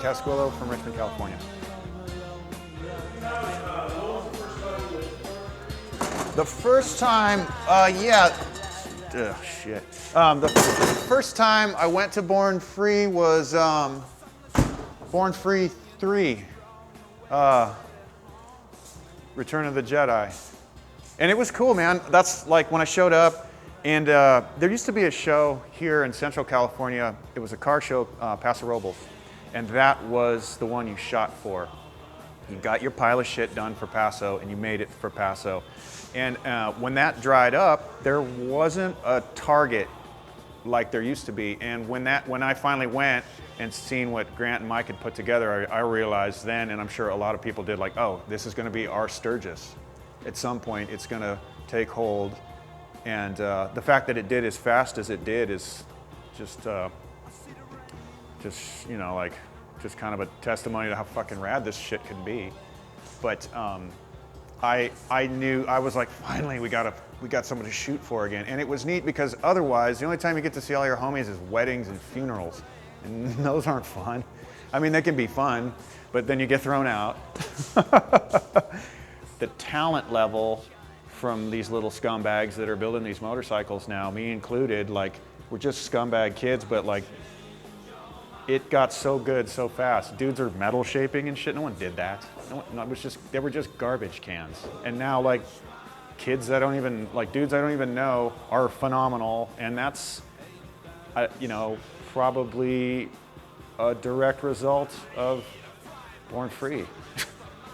Casquillo from Richmond, California. The first time, the first time I went to Born Free was Born Free 3, Return of the Jedi. And it was cool, man. That's like when I showed up, and there used to be a show here in Central California. It was a car show, Paso Robles, and that was the one you shot for. You got your pile of shit done for Paso, and you made it for Paso. And when that dried up, there wasn't a target like there used to be. And when I finally went and seen what Grant and Mike had put together, I realized then, and I'm sure a lot of people did, like, oh, this is going to be our Sturgis. At some point, it's going to take hold. And the fact that it did as fast as it did is just you know, like, just kind of a testimony to how fucking rad this shit can be. But I knew, I was like, finally, we got something to shoot for again. And it was neat because otherwise, the only time you get to see all your homies is weddings and funerals. And those aren't fun. I mean, they can be fun, but then you get thrown out. The talent level from these little scumbags that are building these motorcycles now, me included, like, we're just scumbag kids, but like, it got so good so fast. Dudes are metal shaping and shit. No one did that. They were just garbage cans. And now, like, kids that don't even, like, dudes I don't even know are phenomenal. And that's, you know, probably a direct result of Born Free,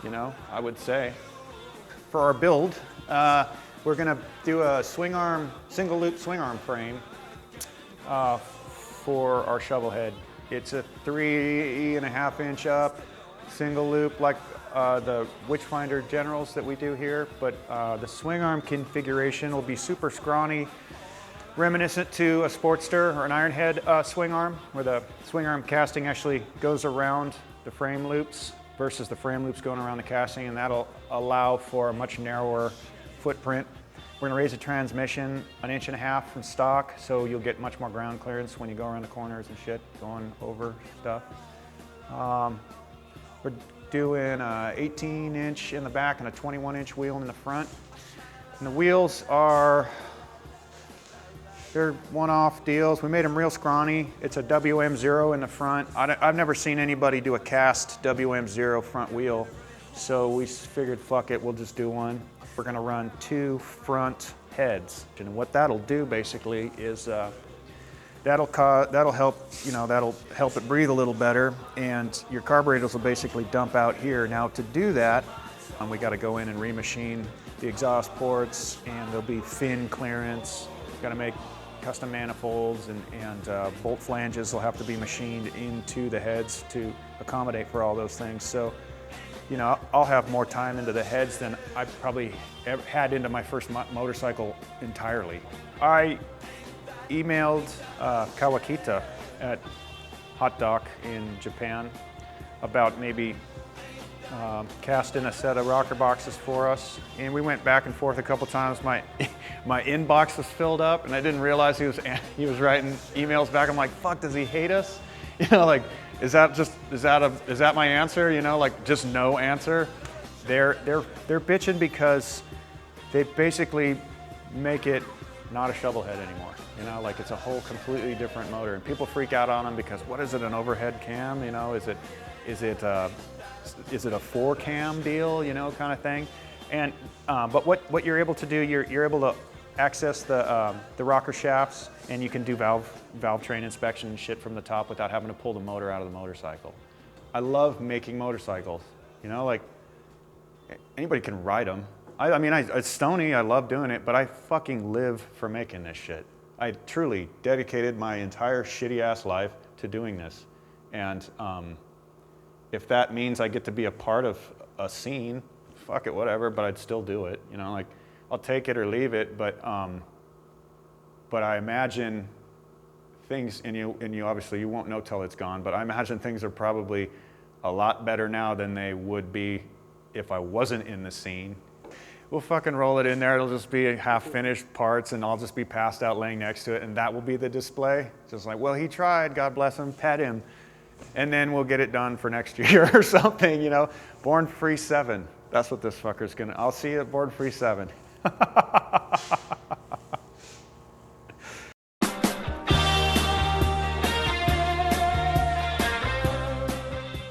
you know, I would say. For our build, we're gonna do a swing arm, single loop swing arm frame for our shovel head. It's a 3.5 inch up, single loop like the Witchfinder Generals that we do here, but the swing arm configuration will be super scrawny, reminiscent to a Sportster or an Ironhead swing arm, where the swing arm casting actually goes around the frame loops versus the frame loops going around the casting, and that'll allow for a much narrower footprint. We're gonna raise the transmission 1.5 inches from stock, so you'll get much more ground clearance when you go around the corners and shit, going over stuff. We're doing a 18 inch in the back and a 21 inch wheel in the front. And the wheels they're one-off deals. We made them real scrawny. It's a WM0 in the front. I've never seen anybody do a cast WM0 front wheel, so we figured, fuck it, we'll just do one. We're gonna run 2 front heads. And what that'll do basically is that'll help, you know, that'll help it breathe a little better, and your carburetors will basically dump out here. Now to do that, we gotta go in and remachine the exhaust ports, and there'll be fin clearance. Gotta make custom manifolds, and bolt flanges will have to be machined into the heads to accommodate for all those things. So, you know, I'll have more time into the heads than I probably ever had into my first motorcycle entirely. I emailed Kawakita at Hot Dock in Japan about maybe casting a set of rocker boxes for us, and we went back and forth a couple times. My inbox was filled up, and I didn't realize he was writing emails back. I'm like, fuck, does he hate us? You know, like, is that my answer? You know, like, just no answer. They're bitching because they basically make it not a shovel head anymore. You know, like, it's a whole completely different motor, and people freak out on them because, what is it, an overhead cam? You know, is it a 4-cam deal? You know, kind of thing. And but what you're able to do, you're able to access the rocker shafts, and you can do valve train inspection and shit from the top without having to pull the motor out of the motorcycle. I love making motorcycles. You know, like, anybody can ride them. I mean, it's Stony, I love doing it, but I fucking live for making this shit. I truly dedicated my entire shitty ass life to doing this. And if that means I get to be a part of a scene, fuck it, whatever, but I'd still do it. You know, like, I'll take it or leave it, but I imagine things, and you obviously you won't know till it's gone, but I imagine things are probably a lot better now than they would be if I wasn't in the scene. We'll fucking roll it in there. It'll just be half-finished parts, and I'll just be passed out laying next to it, and that will be the display. Just like, well, he tried, God bless him, pet him. And then we'll get it done for next year or something, you know. Born Free 7. That's what this fucker's gonna, I'll see you at Born Free 7.